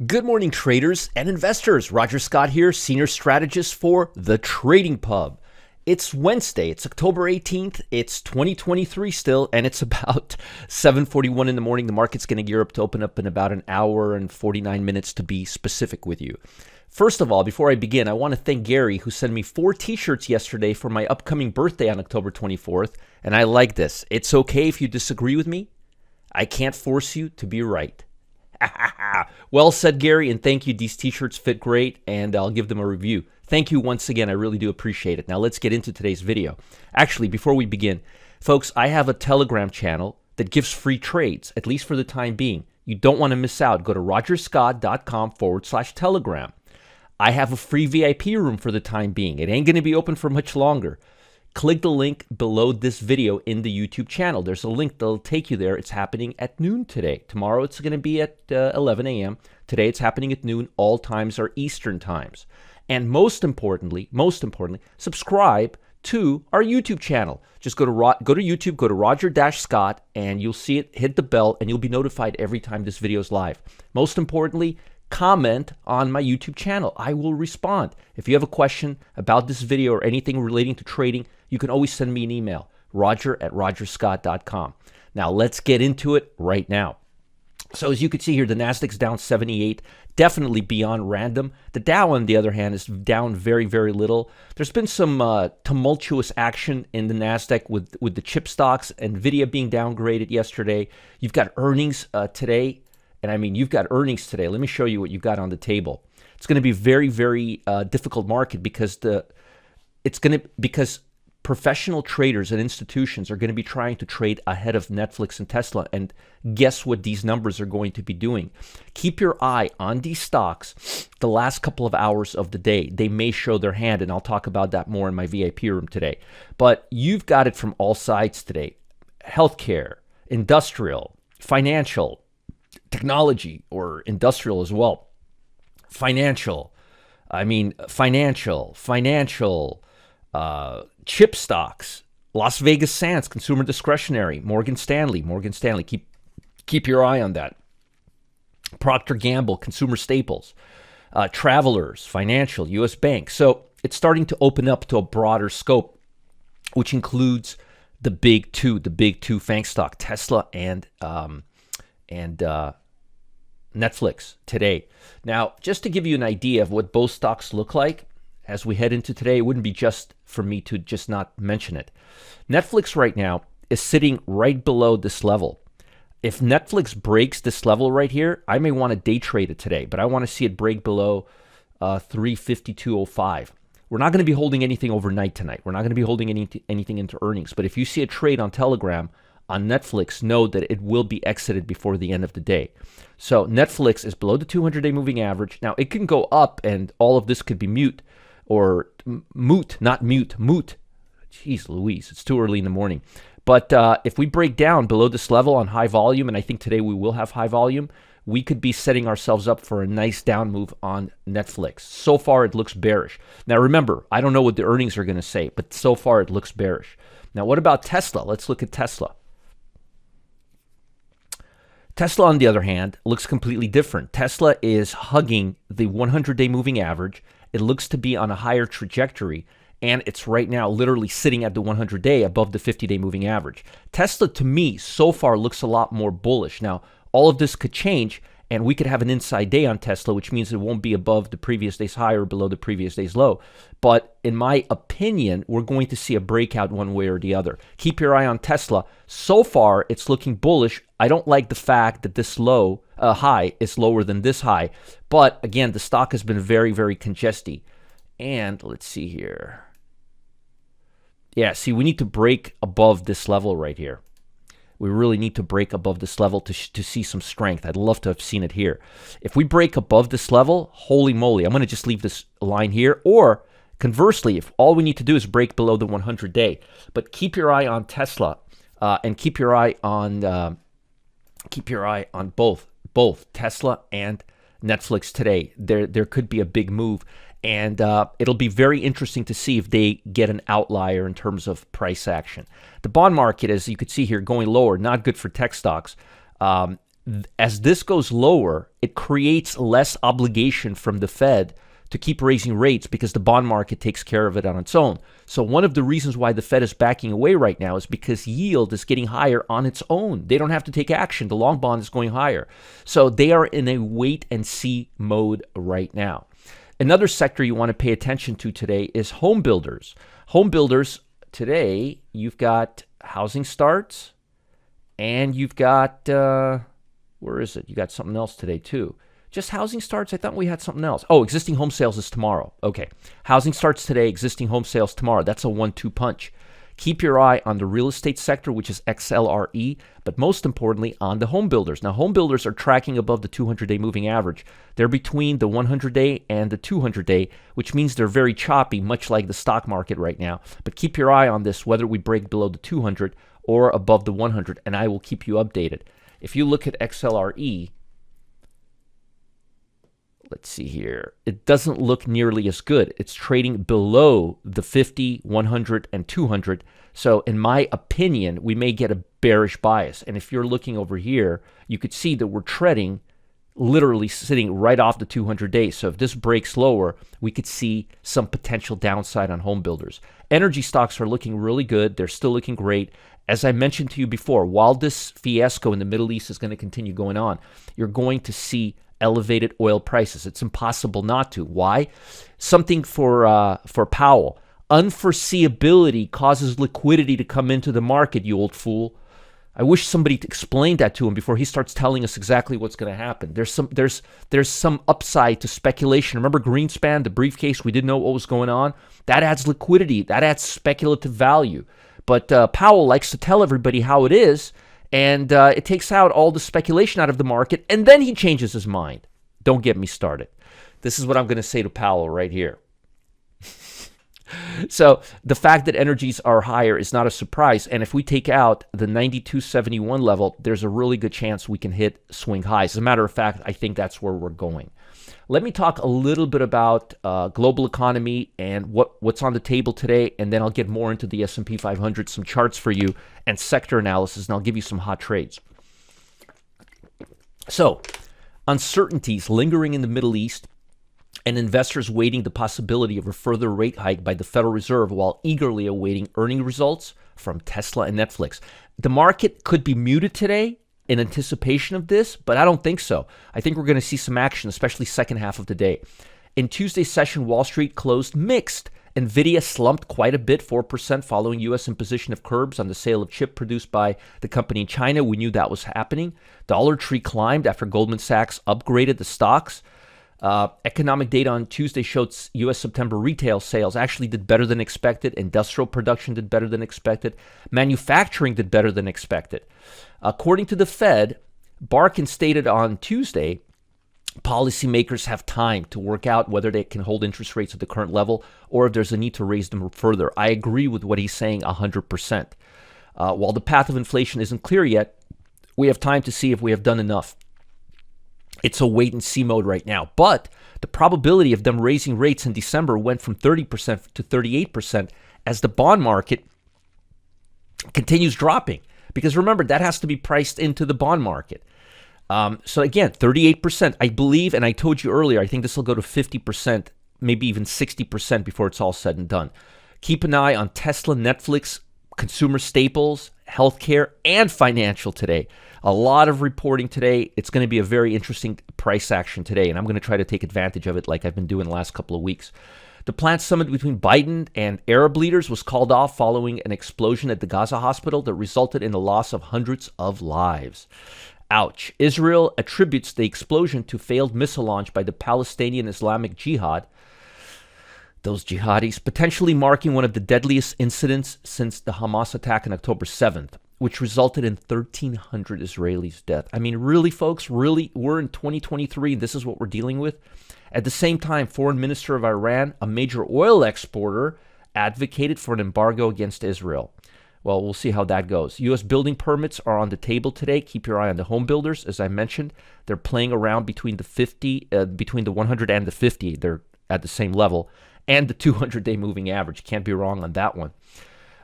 Good morning, traders and investors. Roger Scott here, senior strategist for The Trading Pub. It's Wednesday. It's October 18th. It's 2023 still, and it's about 7:41 in the morning. The market's going to gear up to open up in about an hour and 49 minutes to be specific with you. First of all, before I begin, I want to thank Gary, who sent me 4 t-shirts yesterday for my upcoming birthday on October 24th, and I like this. It's okay if you disagree with me. I can't force you to be right. Well said, Gary, and thank you. These t-shirts fit great, and I'll give them a review. Thank you once again. I really do appreciate it. Now let's get into today's video. Actually, before we begin, folks, I have a Telegram channel that gives free trades, at least for the time being. You don't want to miss out. Go to rogerscott.com/Telegram. I have a free VIP room for the time being. It ain't going to be open for much longer. Click the link below this video in the YouTube channel. There's a link that'll take you there. It's happening at noon today. Tomorrow it's going to be at 11 a.m. Today it's happening at noon. All times are Eastern times. And most importantly, subscribe to our YouTube channel. Just go to YouTube, go to Roger-Scott, and you'll see it. Hit the bell, and you'll be notified every time this video is live. Most importantly, comment on my YouTube channel. I will respond. If you have a question about this video or anything relating to trading, you can always send me an email, roger@rogerscott.com. Now, let's get into it right now. So as you can see here, the Nasdaq's down 78, definitely beyond random. The Dow, on the other hand, is down very, very little. There's been some tumultuous action in the Nasdaq with the chip stocks, NVIDIA being downgraded yesterday. You've got earnings today. And I mean, you've got earnings today. Let me show you what you've got on the table. It's going to be very, very difficult market because professional traders and institutions are going to be trying to trade ahead of Netflix and Tesla. And guess what these numbers are going to be doing? Keep your eye on these stocks the last couple of hours of the day. They may show their hand, and I'll talk about that more in my VIP room today. But you've got it from all sides today. Healthcare, industrial, financial, technology, or industrial as well. Financial, chip stocks, Las Vegas Sands, consumer discretionary, Morgan Stanley, keep your eye on that. Procter & Gamble, consumer staples, Travelers, financial, U.S. Bank. So it's starting to open up to a broader scope, which includes the big two FANG stock, Tesla and Netflix today. Now, just to give you an idea of what both stocks look like as we head into today, it wouldn't be just for me to just not mention it. Netflix right now is sitting right below this level. If Netflix breaks this level right here, I may want to day trade it today, but I want to see it break below 352.05. We're not going to be holding anything overnight tonight. We're not going to be holding anything into earnings. But if you see a trade on Telegram on Netflix, know that it will be exited before the end of the day. So Netflix is below the 200-day moving average. Now, it can go up, and all of this could be moot. Jeez Louise, it's too early in the morning. But if we break down below this level on high volume, and I think today we will have high volume, we could be setting ourselves up for a nice down move on Netflix. So far, it looks bearish. Now, remember, I don't know what the earnings are going to say, but so far it looks bearish. Now, what about Tesla? Let's look at Tesla. Tesla, on the other hand, looks completely different. Tesla is hugging the 100-day moving average. It looks to be on a higher trajectory, and it's right now literally sitting at the 100-day above the 50-day moving average. Tesla, to me, so far looks a lot more bullish. Now, all of this could change, and we could have an inside day on Tesla, which means it won't be above the previous day's high or below the previous day's low. But in my opinion, we're going to see a breakout one way or the other. Keep your eye on Tesla. So far, it's looking bullish. I don't like the fact that this high is lower than this high. But again, the stock has been very, very congested. And let's see here. Yeah, see, we need to break above this level right here. We really need to break above this level to see some strength. I'd love to have seen it here. If we break above this level, holy moly, I'm going to just leave this line here. Or conversely, if all we need to do is break below the 100-day. But keep your eye on Tesla and keep your eye on both Tesla and Netflix today. There could be a big move. And it'll be very interesting to see if they get an outlier in terms of price action. The bond market, as you can see here, going lower, not good for tech stocks. As this goes lower, it creates less obligation from the Fed to keep raising rates because the bond market takes care of it on its own. So one of the reasons why the Fed is backing away right now is because yield is getting higher on its own. They don't have to take action. The long bond is going higher. So they are in a wait and see mode right now. Another sector you want to pay attention to today is home builders. Home builders today, you've got housing starts and you've got, where is it? You got something else today too. Just housing starts? I thought we had something else. Oh, existing home sales is tomorrow. Okay. Housing starts today, existing home sales tomorrow. That's a 1-2 punch. Keep your eye on the real estate sector, which is XLRE, but most importantly on the home builders. Now, home builders are tracking above the 200-day moving average. They're between the 100-day and the 200-day, which means they're very choppy, much like the stock market right now. But keep your eye on this, whether we break below the 200 or above the 100, and I will keep you updated. If you look at XLRE, let's see here. It doesn't look nearly as good. It's trading below the 50, 100, and 200. So in my opinion, we may get a bearish bias. And if you're looking over here, you could see that we're treading, literally sitting right off the 200 days. So if this breaks lower, we could see some potential downside on home builders. Energy stocks are looking really good. They're still looking great. As I mentioned to you before, while this fiasco in the Middle East is going to continue going on, you're going to see elevated oil prices. It's impossible not to. Why? Something for Powell. Unforeseeability causes liquidity to come into the market, you old fool. I wish somebody explained that to him before he starts telling us exactly what's going to happen. There's some upside to speculation. Remember Greenspan, the briefcase? We didn't know what was going on. That adds liquidity. That adds speculative value. But Powell likes to tell everybody how it is. And it takes out all the speculation out of the market, and then he changes his mind. Don't get me started. This is what I'm going to say to Powell right here. So the fact that energies are higher is not a surprise. And if we take out the 92.71 level, there's a really good chance we can hit swing highs. As a matter of fact, I think that's where we're going. Let me talk a little bit about global economy and what's on the table today, and then I'll get more into the S&P 500, some charts for you, and sector analysis, and I'll give you some hot trades. So, uncertainties lingering in the Middle East and investors waiting the possibility of a further rate hike by the Federal Reserve while eagerly awaiting earning results from Tesla and Netflix. The market could be muted today in anticipation of this, but I don't think so. I think we're going to see some action, especially second half of the day. In Tuesday's session, Wall Street closed mixed. Nvidia slumped quite a bit, 4% following U.S. imposition of curbs on the sale of chip produced by the company in China. We knew that was happening. Dollar Tree climbed after Goldman Sachs upgraded the stocks. Economic data on Tuesday showed U.S. September retail sales actually did better than expected. Industrial production did better than expected. Manufacturing did better than expected. According to the Fed, Barkin stated on Tuesday, policymakers have time to work out whether they can hold interest rates at the current level or if there's a need to raise them further. I agree with what he's saying 100%. While the path of inflation isn't clear yet, we have time to see if we have done enough. It's a wait and see mode right now. But the probability of them raising rates in December went from 30% to 38% as the bond market continues dropping. Because remember, that has to be priced into the bond market. So again, 38%, I believe, and I told you earlier, I think this will go to 50%, maybe even 60% before it's all said and done. Keep an eye on Tesla, Netflix, consumer staples, healthcare, and financial today. A lot of reporting today. It's going to be a very interesting price action today, and I'm going to try to take advantage of it like I've been doing the last couple of weeks. The planned summit between Biden and Arab leaders was called off following an explosion at the Gaza hospital that resulted in the loss of hundreds of lives. Ouch. Israel attributes the explosion to failed missile launch by the Palestinian Islamic Jihad, those jihadis, potentially marking one of the deadliest incidents since the Hamas attack on October 7th, which resulted in 1,300 Israelis' death. I mean, really, folks, really, we're in 2023, and this is what we're dealing with? At the same time, Foreign Minister of Iran, a major oil exporter, advocated for an embargo against Israel. Well, we'll see how that goes. U.S. building permits are on the table today. Keep your eye on the home builders. As I mentioned, they're playing around between the 100 and the 50. They're at the same level. And the 200-day moving average. Can't be wrong on that one.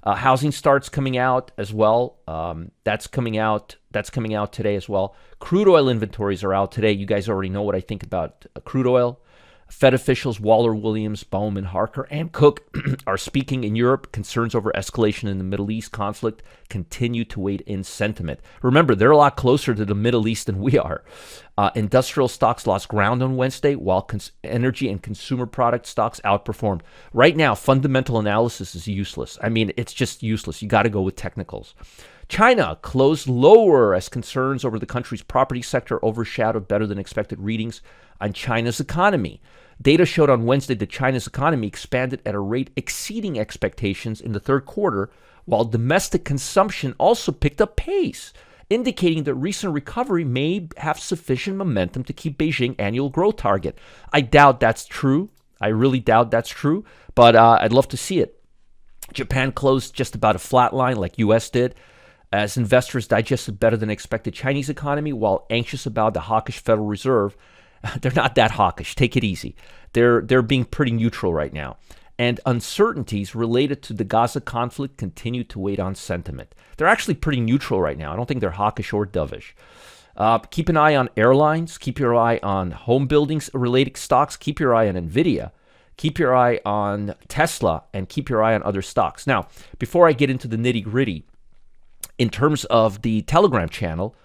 Housing starts coming out as well. That's coming out. That's coming out today as well. Crude oil inventories are out today. You guys already know what I think about crude oil. Fed officials Waller, Williams, Bowman, Harker, and Cook are speaking in Europe. Concerns over escalation in the Middle East conflict continue to weigh in sentiment. Remember, they're a lot closer to the Middle East than we are. Industrial stocks lost ground on Wednesday, while energy and consumer product stocks outperformed. Right now, fundamental analysis is useless. I mean, it's just useless. You got to go with technicals. China closed lower as concerns over the country's property sector overshadowed better than expected readings on China's economy. Data showed on Wednesday that China's economy expanded at a rate exceeding expectations in the third quarter, while domestic consumption also picked up pace, indicating that recent recovery may have sufficient momentum to keep Beijing annual growth target. I doubt that's true. I really doubt that's true, but I'd love to see it. Japan closed just about a flat line like U.S. did, as investors digested better than expected Chinese economy while anxious about the hawkish Federal Reserve. They're not that hawkish. Take it easy. They're being pretty neutral right now. And uncertainties related to the Gaza conflict continue to weigh on sentiment. They're actually pretty neutral right now. I don't think they're hawkish or dovish. Keep an eye on airlines. Keep your eye on home buildings related stocks. Keep your eye on NVIDIA. Keep your eye on Tesla, and keep your eye on other stocks. Now, before I get into the nitty gritty, in terms of the Telegram channel,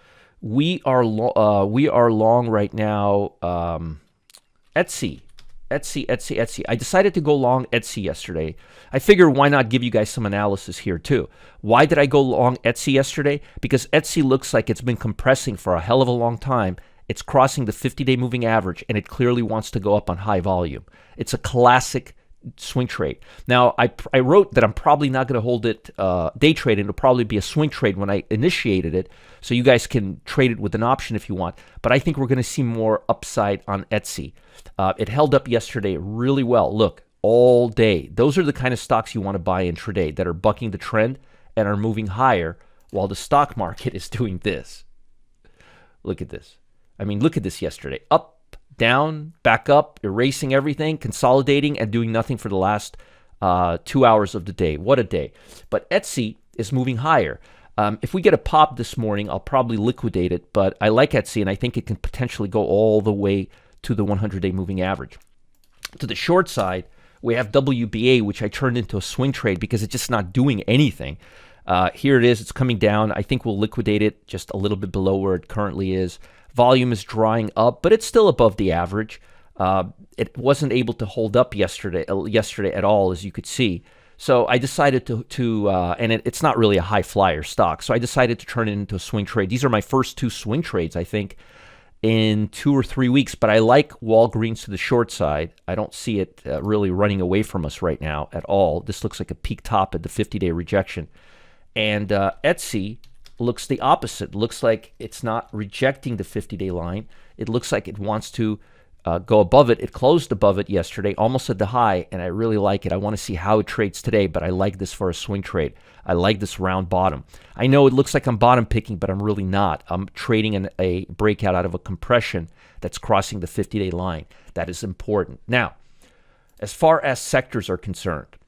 we are long right now. Etsy. I decided to go long Etsy yesterday. I figured why not give you guys some analysis here too. Why did I go long Etsy yesterday? Because Etsy looks like it's been compressing for a hell of a long time. It's crossing the 50-day moving average, and it clearly wants to go up on high volume. It's a classic swing trade. Now, I wrote that I'm probably not going to hold it day trade. It'll probably be a swing trade when I initiated it, so you guys can trade it with an option if you want. But I think we're going to see more upside on Etsy. It held up yesterday really well. Look, all day. Those are the kind of stocks you want to buy intraday that are bucking the trend and are moving higher while the stock market is doing this. Look at this. I mean, look at this yesterday. Up, down, back up, erasing everything, consolidating, and doing nothing for the last 2 hours of the day. What a day. But Etsy is moving higher. If we get a pop this morning, I'll probably liquidate it, but I like Etsy, and I think it can potentially go all the way to the 100-day moving average. To the short side, we have WBA, which I turned into a swing trade because it's just not doing anything. Here it is. It's coming down. I think we'll liquidate it just a little bit below where it currently is. Volume is drying up, but it's still above the average. It wasn't able to hold up yesterday at all, as you could see. So I decided to and it's not really a high flyer stock, so I decided to turn it into a swing trade. These are my first two swing trades, I think, in 2 or 3 weeks, but I like Walgreens to the short side. I don't see it really running away from us right now at all. This looks like a peak top at the 50-day rejection. And Etsy looks the opposite. Looks like it's not rejecting the 50-day line. It looks like it wants to go above it. It closed above it yesterday, almost at the high, and I really like it. I want to see how it trades today, but I like this for a swing trade. I like this round bottom. I know it looks like I'm bottom picking, but I'm really not. I'm trading a breakout out of a compression that's crossing the 50-day line. That is important. Now, as far as sectors are concerned,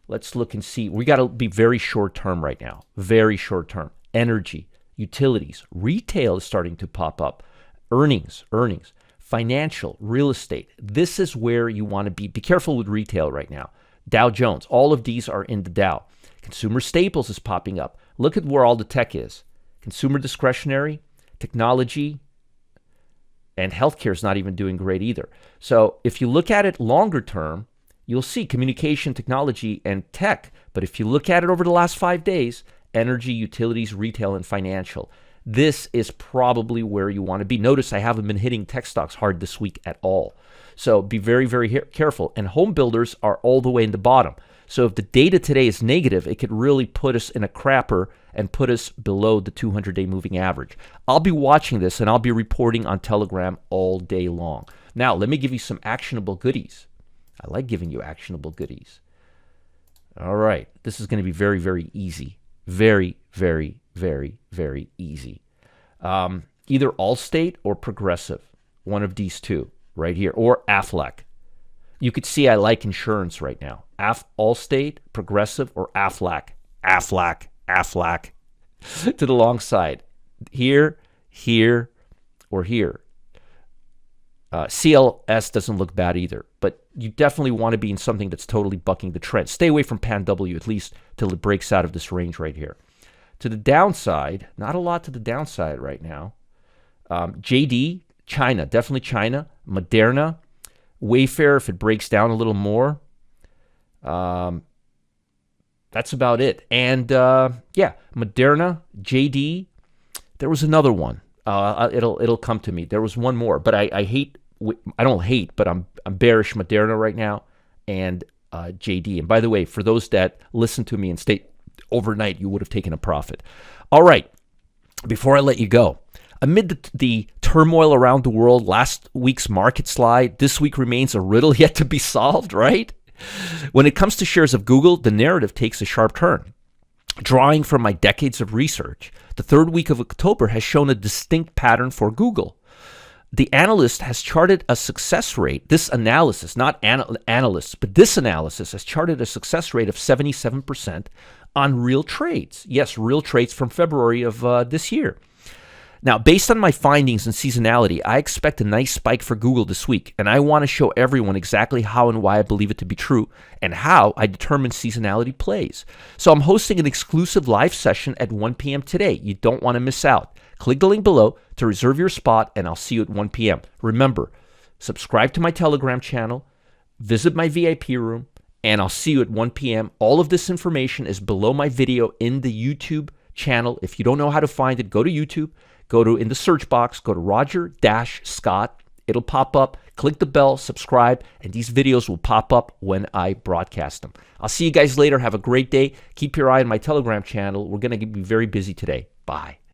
let's look and see. We got to be very short term right now. Very short term. Energy, utilities, retail is starting to pop up. Earnings, financial, real estate. This is where you want to be. Be careful with retail right now. Dow Jones, all of these are in the Dow. Consumer staples is popping up. Look at where all the tech is. Consumer discretionary, technology, and healthcare is not even doing great either. So if you look at it longer term, you'll see communication, technology, and tech. But if you look at it over the last 5 days, energy, utilities, retail, and financial. This is probably where you want to be. Notice I haven't been hitting tech stocks hard this week at all. So be very, very careful. And home builders are all the way in the bottom. So if the data today is negative, it could really put us in a crapper and put us below the 200-day moving average. I'll be watching this, and I'll be reporting on Telegram all day long. Now, let me give you some actionable goodies. I like giving you actionable goodies. All right. This is going to be very, very easy. Very, very, very, very easy. Either Allstate or Progressive. One of these two right here. Or Aflac. You could see I like insurance right now. Allstate, Progressive, or Aflac. Aflac. To the long side. Here, or here. CLS doesn't look bad either, but you definitely want to be in something that's totally bucking the trend. Stay away from Pan W at least till it breaks out of this range right here. To the downside, not a lot to the downside right now. JD, China, definitely China. Moderna, Wayfair, if it breaks down a little more. That's about it. And Moderna, JD. There was another one. It'll come to me. There was one more, but I don't hate, but I'm bearish Moderna right now and JD. And by the way, for those that listen to me and stay overnight, you would have taken a profit. All right. Before I let you go, amid the turmoil around the world, last week's market slide, this week remains a riddle yet to be solved, right? When it comes to shares of Google, the narrative takes a sharp turn. Drawing from my decades of research, the third week of October has shown a distinct pattern for Google. The analyst has charted a success rate. This analysis, not analysts, but this analysis has charted a success rate of 77% on real trades. Yes, real trades from February of this year. Now, based on my findings and seasonality, I expect a nice spike for Google this week, and I want to show everyone exactly how and why I believe it to be true and how I determine seasonality plays. So I'm hosting an exclusive live session at 1 p.m. today. You don't want to miss out. Click the link below to reserve your spot, and I'll see you at 1 p.m. Remember, subscribe to my Telegram channel, visit my VIP room, and I'll see you at 1 p.m. All of this information is below my video in the YouTube channel. If you don't know how to find it, go to YouTube. Go to, in the search box, go to Roger-Scott. It'll pop up. Click the bell, subscribe, and these videos will pop up when I broadcast them. I'll see you guys later. Have a great day. Keep your eye on my Telegram channel. We're going to be very busy today. Bye.